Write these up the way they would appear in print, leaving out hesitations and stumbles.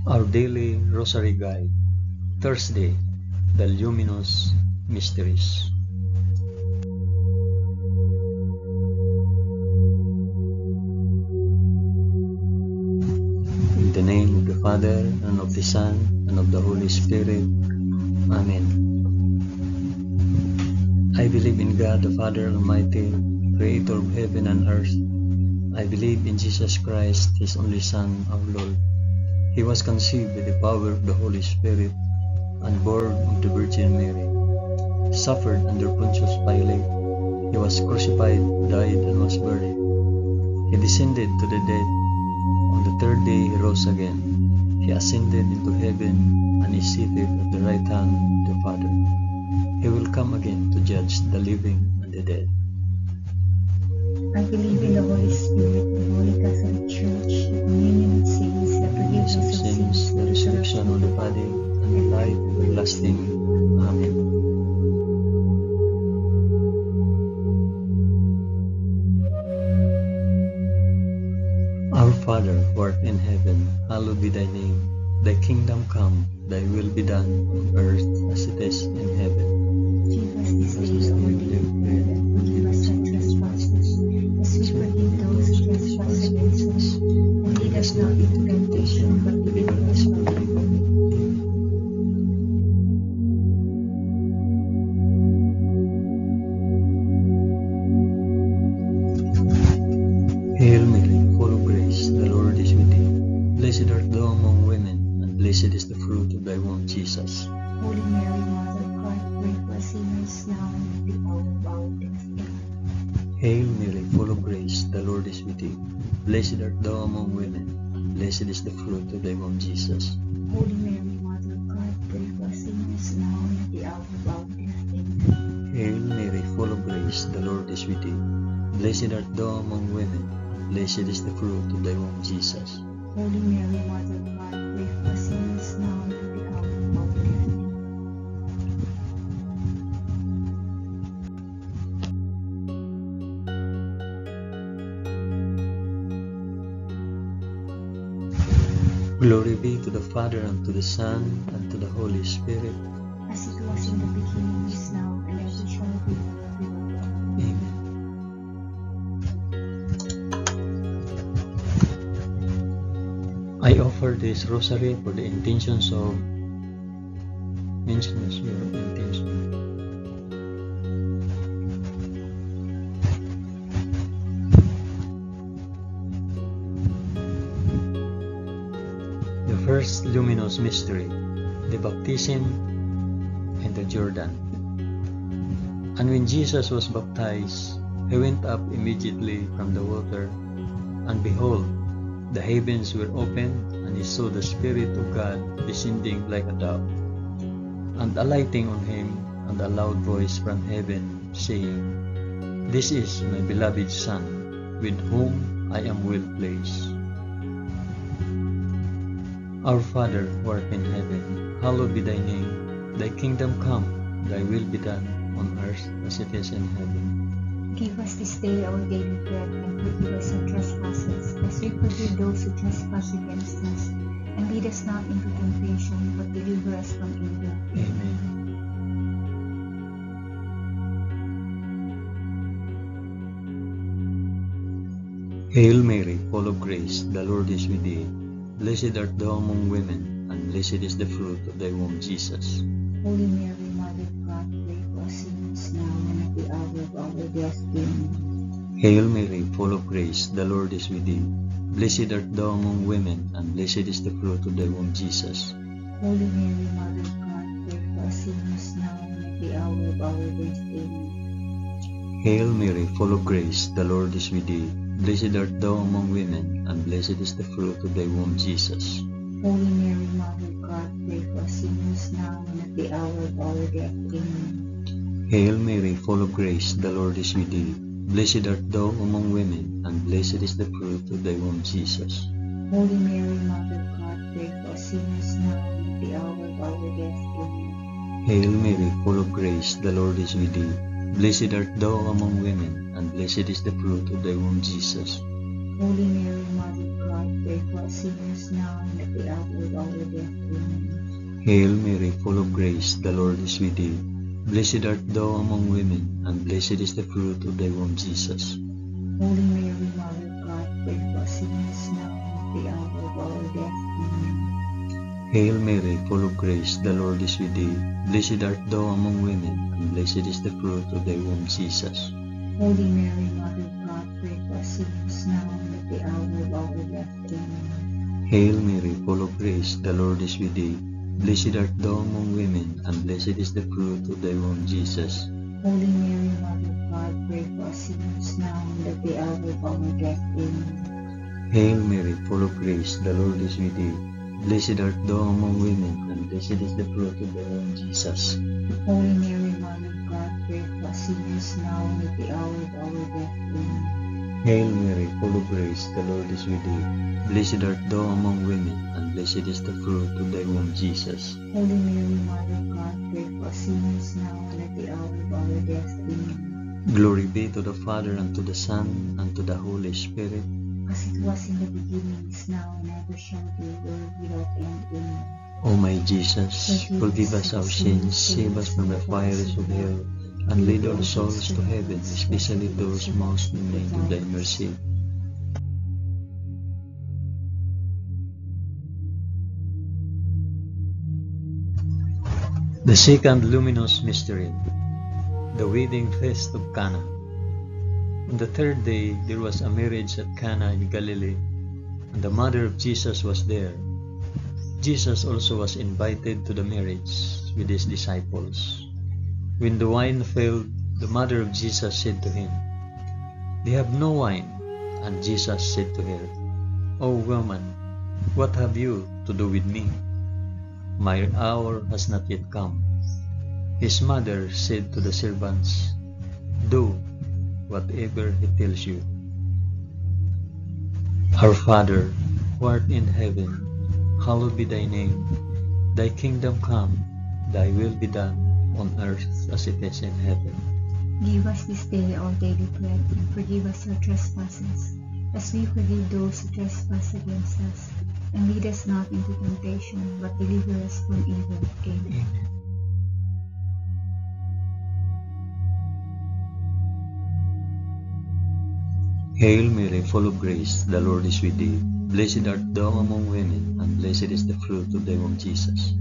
Our Daily Rosary Guide, Thursday, the Luminous Mysteries. In the name of the Father, and of the Son, and of the Holy Spirit. Amen. I believe in God the Father Almighty, Creator of heaven and earth. I believe in Jesus Christ, His only Son, our Lord. He was conceived by the power of the Holy Spirit and born of the Virgin Mary. Suffered under Pontius Pilate. He was crucified, died, and was buried. He descended to the dead. On the third day he rose again. He ascended into heaven and is seated at the right hand of the Father. He will come again to judge the living and the dead. I believe in the Holy Spirit, the Holy Catholic Church, the communion of saints, the forgiveness of sins, the resurrection of the body, and the life everlasting. Amen. Our Father, who art in heaven, hallowed be thy name. Thy kingdom come, thy will be done on earth as it is in heaven. Give us this day our daily bread, and forgive us our trespasses, as we forgive those who trespass against us. And lead us not into temptation, but deliver us from evil. Hail Mary, full of grace, the Lord is with thee. Blessed art thou among women, and blessed is the fruit of thy womb, Jesus. Holy Mary, Mother of God, pray for us sinners now and at the hour of our death. Amen. Hail Mary, full of grace, the Lord is with thee. Blessed art thou among women, and blessed is the fruit of thy womb, Jesus. Holy Mary, Mother of God, pray for us sinners now and at the hour of our death. Amen. Hail Mary, full of grace, the Lord is with thee. Blessed art thou among women, and blessed is the fruit of thy womb, Jesus. Holy Mary, Mother of God, pray for us sinners now and at the hour of our death. Amen. Glory be to the Father, and to the Son, and to the Holy Spirit. As it was in the beginning, is now, and ever shall be, world without end. Amen. I offer this rosary for the intentions of mention as your intention. The first luminous mystery, the baptism in the Jordan. And when Jesus was baptized, he went up immediately from the water, and behold, the heavens were opened, and he saw the Spirit of God descending like a dove, and alighting on him, and a loud voice from heaven, saying, This is my beloved Son, with whom I am well pleased. Our Father, who art in heaven, hallowed be thy name. Thy kingdom come, thy will be done, on earth as it is in heaven. Give us this day our daily bread, and forgive us our trespasses, as we forgive those who trespass against us. And lead us not into temptation, but deliver us from evil. Amen. Hail Mary, full of grace, the Lord is with thee. Blessed art thou among women, and blessed is the fruit of thy womb, Jesus. Holy Mary, Mother of God, pray for us sinners now and at the hour of our death. Amen. Hail Mary, full of grace, the Lord is with thee. Blessed art thou among women, and blessed is the fruit of thy womb, Jesus. Holy Mary, Mother of God, pray for us sinners now and at the hour of our death. Amen. Hail Mary, full of grace, the Lord is with thee. Blessed art thou among women, and blessed is the fruit of thy womb, Jesus. Holy Mary, Mother of God, pray for us sinners now and at the hour of our death. Amen. Hail Mary, full of grace, the Lord is with thee. Blessed art thou among women, and blessed is the fruit of thy womb, Jesus. Holy Mary, Mother of God, pray for us sinners now and at the hour of our death. Amen. Hail Mary, full of grace, the Lord is with thee. Blessed art thou among women, and blessed is the fruit of thy womb, Jesus. Holy Mary, Mother of God, pray for us sinners now and at the hour of our death. Amen. Hail Mary, full of grace, the Lord is with thee. Blessed art thou among women, and blessed is the fruit of thy womb, Jesus. Holy Mary, Mother of God, pray for us sinners now and at the hour of our death. Amen. Hail Mary, full of grace, the Lord is with thee. Blessed art thou among women, and blessed is the fruit of thy womb, Jesus. Holy Mary, Mother of God, pray for us sinners now and at the hour of our death. Amen. Hail Mary, full of grace, the Lord is with thee. Blessed art thou among women, and blessed is the fruit of thy womb, Jesus. Holy Mary, Mother of God, pray for us sinners now and at the hour of our death. Amen. Hail Mary, full of grace, the Lord is with thee. Blessed art thou among women, and blessed is the fruit of thy womb, Jesus. Holy Mary, Mother of God, pray for us sinners now and at the hour of our death. Amen. Hail Mary, full of grace, the Lord is with thee. Blessed art thou among women, and blessed is the fruit of thy womb, Jesus. Holy Mary, Mother of God, pray for us sinners now and at the hour of our death. Amen. Glory be to the Father, and to the Son, and to the Holy Spirit. As it was in the beginning, is now, and ever shall be, world without end. Amen. O my Jesus, forgive us our sins, save us from the fires of hell, and lead all souls to heaven, especially those most in need of thy mercy. The second luminous mystery, the wedding feast of Cana. On the third day, there was a marriage at Cana in Galilee, and the mother of Jesus was there. Jesus also was invited to the marriage with his disciples. When the wine failed, the mother of Jesus said to him, "They have no wine." And Jesus said to her, "O woman, what have you to do with me? My hour has not yet come." His mother said to the servants, "Do whatever he tells you." Our Father, who art in heaven, hallowed be thy name. Thy kingdom come, thy will be done, on earth as it is in heaven. Give us this day our daily bread, and forgive us our trespasses, as we forgive those who trespass against us. And lead us not into temptation, but deliver us from evil. Amen. Hail Mary, full of grace, the Lord is with thee. Blessed art thou among women, and blessed is the fruit of thy womb, Jesus.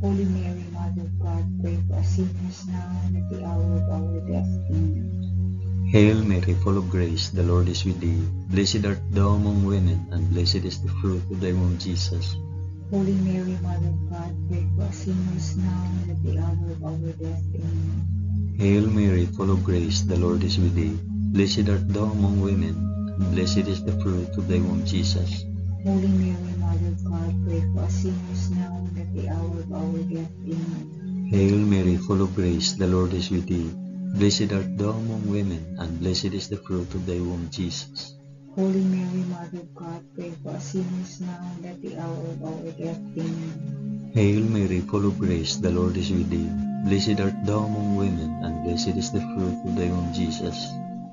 Holy Mary, Mother of God, pray for us sinners now and at the hour of our death. Amen. Hail Mary, full of grace, the Lord is with thee. Blessed art thou among women, and blessed is the fruit of thy womb, Jesus. Holy Mary, Mother of God, pray for us sinners now and at the hour of our death. Amen. Hail Mary, full of grace, the Lord is with thee. Blessed art thou among women, and blessed is the fruit of thy womb, Jesus. Holy Mary, Mother of God, pray for us sinners now and at the hour of our death. Amen. Hail Mary, full of grace, the Lord is with thee. Blessed art thou among women, and blessed is the fruit of thy womb, Jesus. Holy Mary, Mother of God, pray for us sinners now and at the hour of our death. Amen. Hail Mary, full of grace, the Lord is with thee. Blessed art thou among women, and blessed is the fruit of thy womb, Jesus.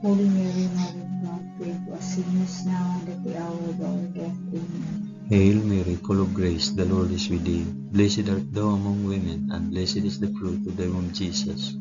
Holy Mary, Mother of God, pray for us sinners now and at the hour of our death. Amen. Hail Mary, full of grace, the Lord is with thee. Blessed art thou among women, and blessed is the fruit of thy womb, Jesus.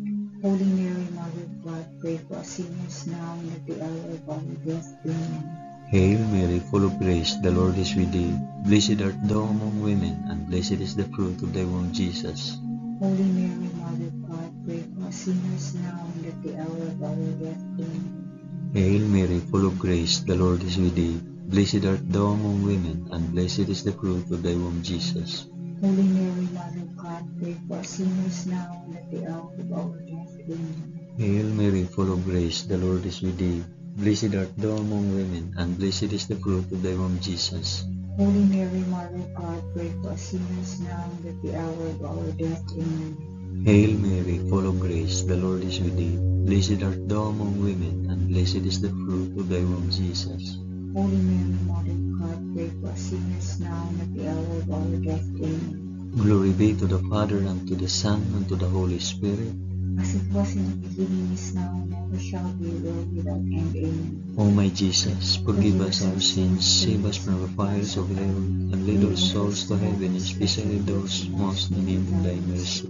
Holy Mary, Mother of God, pray for us sinners now and at the hour of our death. Amen. Hail Mary, full of grace, the Lord is with thee. Blessed art thou among women, and blessed is the fruit of thy womb, Jesus. Holy Mary, Mother of God, pray for us sinners now and at the hour of our death. Amen. Hail Mary, full of grace, the Lord is with thee. Blessed art thou among women, and blessed is the fruit of thy womb, Jesus. Holy Mary, Mother of God, pray for us sinners now and at the hour of our death. Amen. Hail Mary, full of grace, the Lord is with thee. Blessed art thou among women, and blessed is the fruit of thy womb, Jesus. Holy Mary, Mother of God, pray for us sinners now and at the hour of our death. Amen. Hail Mary, full of grace, the Lord is with thee. Blessed art thou among women, and blessed is the fruit of thy womb, Jesus. Holy Mary, Mother of God, pray for us sinners now and at the hour of our death. Amen. Glory be to the Father, and to the Son, and to the Holy Spirit. as it was in the beginning, is now, and ever shall be, world without end. Amen. O my Jesus, forgive us our sins, save us from the fires of hell, and lead all souls to heaven, especially those most in need of thy mercy.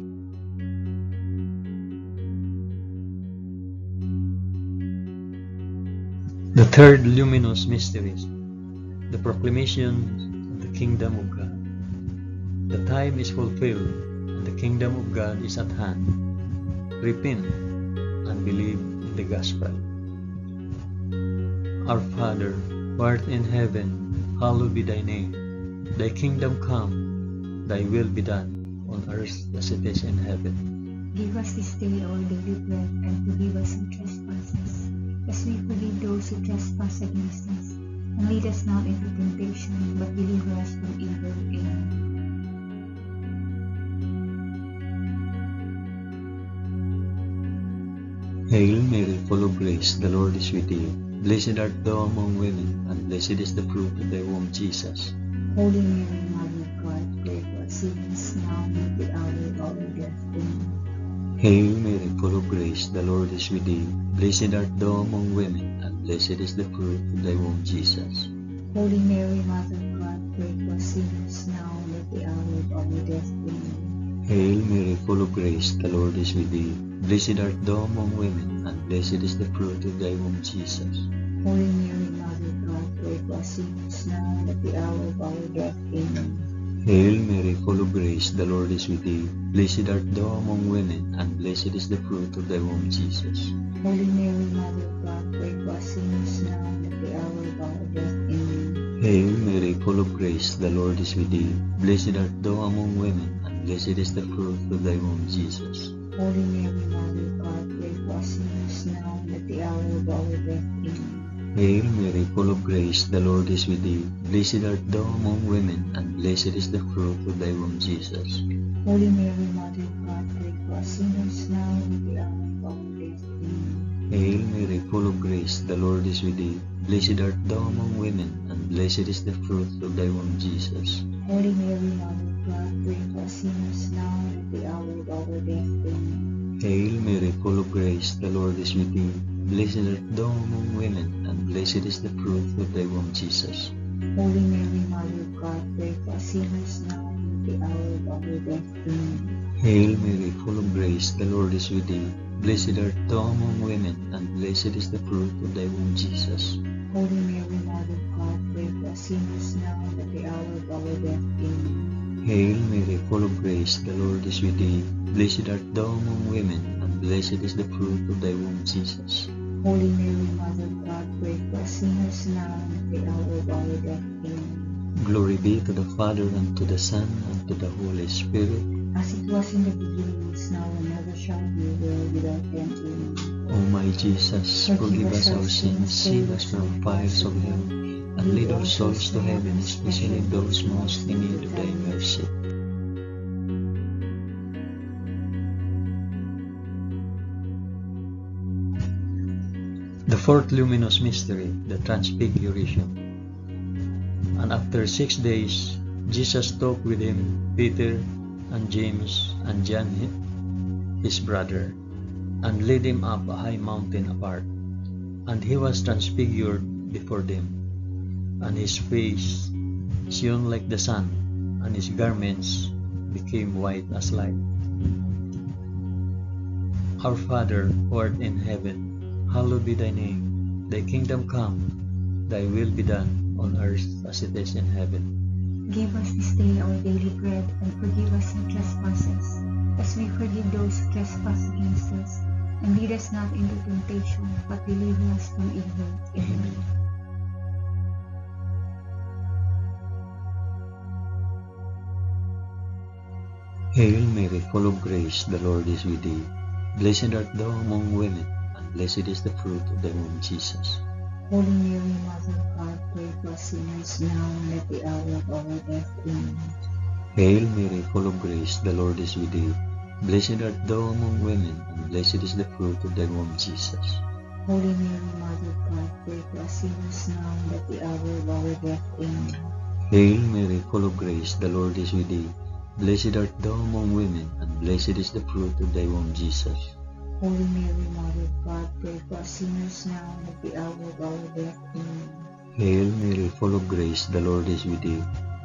The third luminous mystery, the proclamation of the kingdom of God. The time is fulfilled, and the kingdom of God is at hand. Repent and believe in the gospel. Our Father, who art in heaven, hallowed be thy name. Thy kingdom come, thy will be done, on earth as it is in heaven. Give us this day our daily bread, and forgive us our trespasses, as we forgive those who trespass against us. And lead us not into temptation, but deliver us from evil. Amen. Hail Mary, full of grace, the Lord is with thee. Blessed art thou among women, and blessed is the fruit of thy womb, Jesus. Holy Mary, Mother of God, pray for us sinners now and at the hour of our death. Amen. Hail Mary, full of grace, the Lord is with thee. Blessed art thou among women, and blessed is the fruit of thy womb, Jesus. Holy Mary, Mother of God, pray for us sinners now and at the hour of our death. Amen. Hail Mary, full of grace, the Lord is with thee. Blessed art thou among women, and blessed is the fruit of thy womb, Jesus. Holy Mary, Mother of God, pray for us sinners now and at the hour of our death. Amen. Hail Mary, full of grace, the Lord is with thee. Blessed art thou among women, and blessed is the fruit of thy womb, Jesus. Holy Mary, Mother of God, pray for us sinners now and at the hour of our death. Amen. Hail Mary, full of grace, the Lord is with thee. Blessed art thou among women, and blessed is the fruit of thy womb, Jesus. Holy Mary, Mother of God, pray for us sinners now and at the hour of our death. Amen. Hail Mary, full of grace, the Lord is with thee. Blessed art thou among women, and blessed is the fruit of thy womb, Jesus. Holy Mary, Mother of God, pray for us sinners now and at the hour of our death. Amen. Hail Mary, full of grace, the Lord is with thee. Blessed art thou among women, and blessed is the fruit of thy womb, Jesus. Holy Mary, Mother of God, pray for us sinners now and at the hour of our death. Amen. Hail Mary, full of grace, the Lord is with thee. Blessed art thou among women, and blessed is the fruit of thy womb, Jesus. Holy Mary, Mother of God, pray for us sinners now and at the hour of our death. Amen. Hail Mary, full of grace, the Lord is with thee. Blessed art thou among women, and blessed is the fruit of thy womb, Jesus. Holy Mary, Mother of God, pray for us sinners now and at the hour of our death. Amen. Hail Mary, full of grace, the Lord is with thee. Blessed art thou among women, and blessed is the fruit of thy womb, Jesus. Holy Mary, Mother of God, pray for us sinners now and at the hour of our death. Amen. Glory be to the Father, and to the Son, and to the Holy Spirit. As it was in the beginning, is now, and ever shall be, world without end. Amen. O my Jesus, forgive us our sins, save us from the fires of hell, and lead all souls to heaven, especially those most in need of thy mercy. The fourth luminous mystery, the Transfiguration. And after 6 days, Jesus took with him Peter and James and John his brother, and led him up a high mountain apart. And he was transfigured before them, and his face shone like the sun, and his garments became white as light. Our Father, who art in heaven, hallowed be thy name. Thy kingdom come, thy will be done, on earth as it is in heaven. Give us this day our daily bread, and forgive us our trespasses, as we forgive those who trespass against us. And lead us not into temptation, but deliver us from evil. Amen. Hail Mary, full of grace, the Lord is with thee. Blessed art thou among women, and blessed is the fruit of thy womb, Jesus. Holy Mary, Mother of God, pray for us sinners now and at the hour of our death. Amen. Hail Mary, full of grace, the Lord is with thee. Blessed art thou among women, and blessed is the fruit of thy womb, Jesus. Holy Mary, Mother of God, pray for us sinners now and at the hour of our death. Amen. Hail Mary, full of grace, the Lord is with thee. Blessed art thou among women, and blessed is the fruit of thy womb, Jesus. Holy Mary, Mother of God, pray for us sinners now and at the hour of our death. Amen. Hail Mary, full of grace, the Lord is with thee.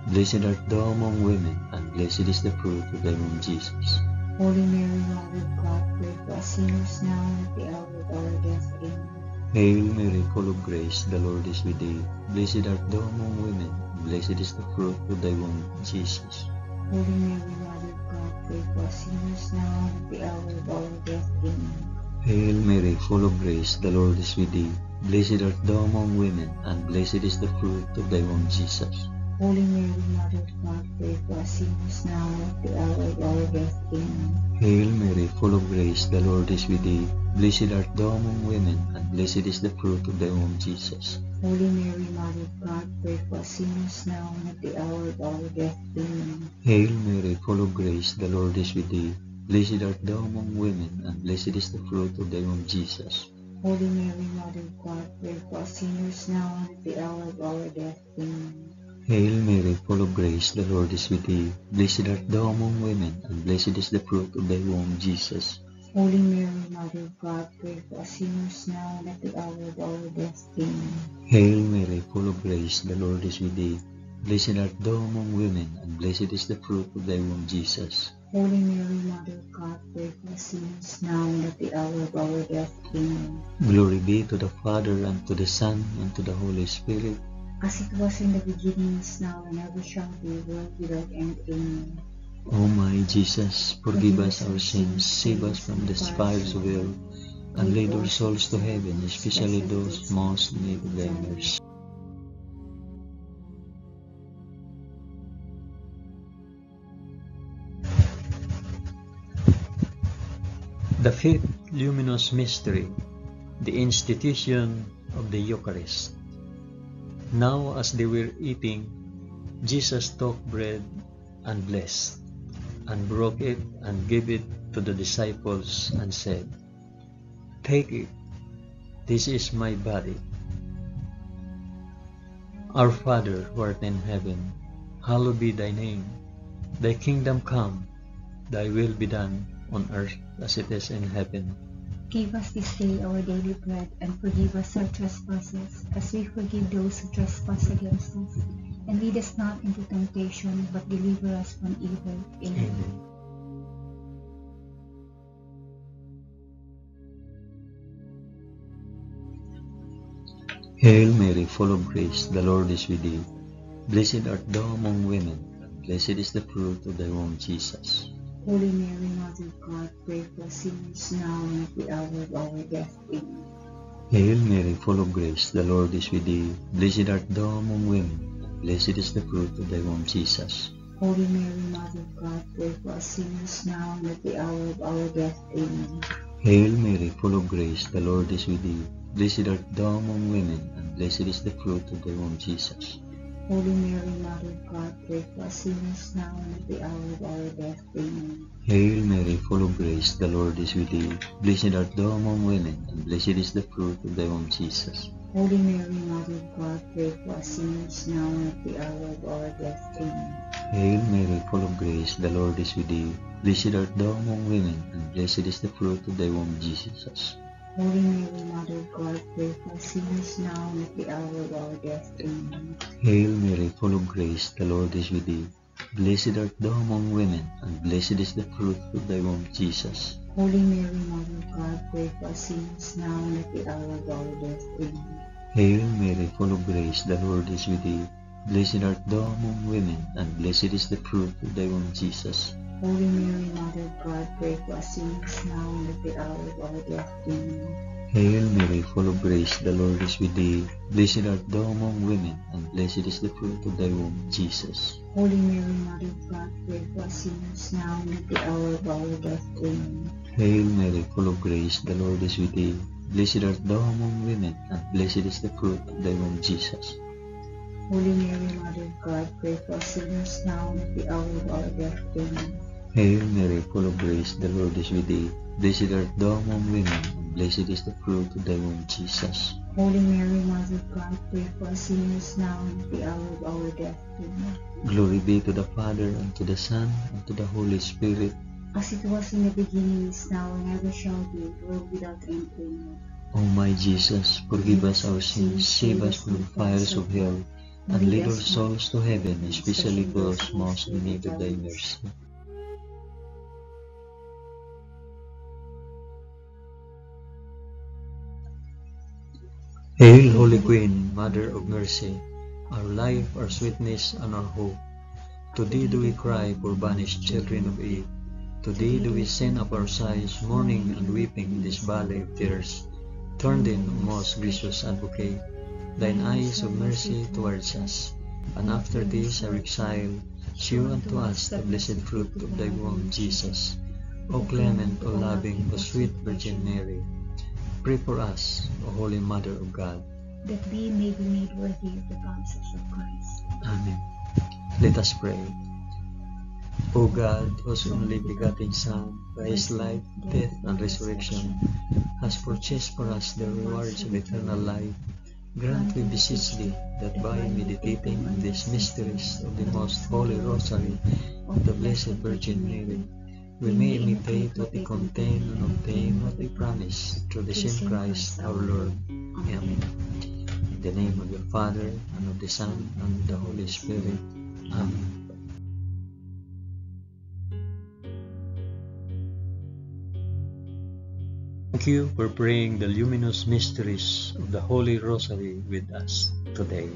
Blessed art thou among women, and blessed is the fruit of thy womb, Jesus. Holy Mary, Mother of God, pray for us sinners now and at the hour of our death. Amen. Hail Mary, full of grace, the Lord is with thee. Blessed art thou among women, and blessed is the fruit of thy womb, Jesus. Holy Mary, Mother of God, pray for us sinners now and at the hour of our death. Amen. Hail Mary, full of grace, the Lord is with thee. Blessed art thou among women, and blessed is the fruit of thy womb, Jesus. Holy Mary, Mother of God, pray for us sinners now and at the hour of our death. Amen. Hail Mary, full of grace, the Lord is with thee. Blessed art thou among women, and blessed is the fruit of thy womb, Jesus. Holy Mary, Mother of God, pray for us sinners now and at the hour of our death. Amen. Hail Mary, full of grace, the Lord is with thee. Blessed art thou among women, and blessed is the fruit of thy womb, Jesus. Holy Mary, Mother of God, pray for us sinners now and at the hour of our death. Amen. Hail Mary, full of grace, the Lord is with thee. Blessed art thou among women, and blessed is the fruit of thy womb, Jesus. Holy Mary, Mother of God, pray for us sinners now and at the hour of our death. Amen. Hail Mary, full of grace, the Lord is with thee. Blessed art thou among women, and blessed is the fruit of thy womb, Jesus. Holy Mary, Mother of God, pray for us sinners now and at the hour of our death. Amen. Glory be to the Father, and to the Son, and to the Holy Spirit. As it was in the beginning, is now, and ever shall be, world without end. Amen. O my Jesus, forgive us our sins, save us from the fires of hell, and lead our souls to heaven, especially those most in need of thy mercy. The fifth luminous mystery, the institution of the Eucharist. Now as they were eating, Jesus took bread and blessed, and broke it and gave it to the disciples and said, "Take it, this is my body." Our Father who art in heaven, hallowed be thy name. Thy kingdom come, thy will be done on earth as it is in heaven. Give us this day our daily bread, and forgive us our trespasses, as we forgive those who trespass against us. And lead us not into temptation, but deliver us from evil. Amen. Amen. Hail Mary, full of grace, the Lord is with thee. Blessed art thou among women, and blessed is the fruit of thy womb, Jesus. Holy Mary, Mother of God, pray for us sinners now and at the hour of our death. Amen. Hail Mary, full of grace, the Lord is with thee. Blessed art thou among women, and blessed is the fruit of thy womb, Jesus. Holy Mary, Mother of God, pray for us sinners now and at the hour of our death. Amen. Hail Mary, full of grace, the Lord is with thee. Blessed art thou among women, and blessed is the fruit of thy womb, Jesus. Holy Mary, Mother of God, pray for us sinners now and at the hour of our death. Amen. Hail Mary, full of grace, the Lord is with thee. Blessed art thou among women, and blessed is the fruit of thy womb, Jesus. Holy Mary, Mother of God, pray for us sinners now and at the hour of our death. Amen. Hail Mary, full of grace, the Lord is with thee. Blessed art thou among women, and blessed is the fruit of thy womb, Jesus. Holy Mary, Mother of God, pray for us sinners now and at the hour of our death. Amen. Hail Mary, full of grace, the Lord is with thee. Blessed art thou among women, and blessed is the fruit of thy womb, Jesus. Holy Mary, Mother of God, pray for us sinners now and at the hour of our death. Amen. Hail Mary, full of grace, the Lord is with thee. Blessed art thou among women, and blessed is the fruit of thy womb, Jesus. Holy Mary, Mother of God, pray for us sinners now and at the hour of our death. Amen. Hail Mary, full of grace, the Lord is with thee. Blessed art thou among women, and blessed is the fruit of thy womb, Jesus. Holy Mary, Mother of God, pray for us sinners now and at the hour of our death. Amen. Hail Mary, full of grace, the Lord is with thee. Blessed art thou among women, and blessed is the fruit of thy womb, Jesus. Holy Mary, Mother of God, pray for us sinners now and at the hour of our death. Amen. Hail Mary, full of grace, the Lord is with thee. Blessed art thou among women, and blessed is the fruit of thy womb, Jesus. Holy Mary, Mother of God, pray for us sinners now and at the hour of our death. Amen. Glory be to the Father, and to the Son, and to the Holy Spirit. as it was in the beginning, is now, and ever shall be, world without end. Amen. O my Jesus, forgive us our sins, save us from the fires of hell, and lead all souls to heaven, especially those most in need of thy mercy. Hail, Holy Queen, Mother of Mercy, our life, our sweetness, and our hope. To thee do we cry, poor banished children of Eve. To thee do we send up our sighs, mourning and weeping in this valley of tears. Turn then, O most gracious Advocate, thine eyes of mercy towards us, and after this our exile, shew unto us the blessed fruit of thy womb, Jesus. O clement, O loving, O sweet Virgin Mary, pray for us, O Holy Mother of God, that we may be made worthy of the promises of Christ. Amen. Let us pray. O God, whose only begotten Son, by his life, death, and resurrection, has purchased for us the rewards of eternal life, grant, we beseech thee, that by meditating on these mysteries of the most holy Rosary of the Blessed Virgin Mary, we may imitate what they contain and obtain what they promise, through the same Christ our Lord. Amen. In the name of the Father, and of the Son, and of the Holy Spirit. Amen. Thank you for praying the luminous mysteries of the Holy Rosary with us today.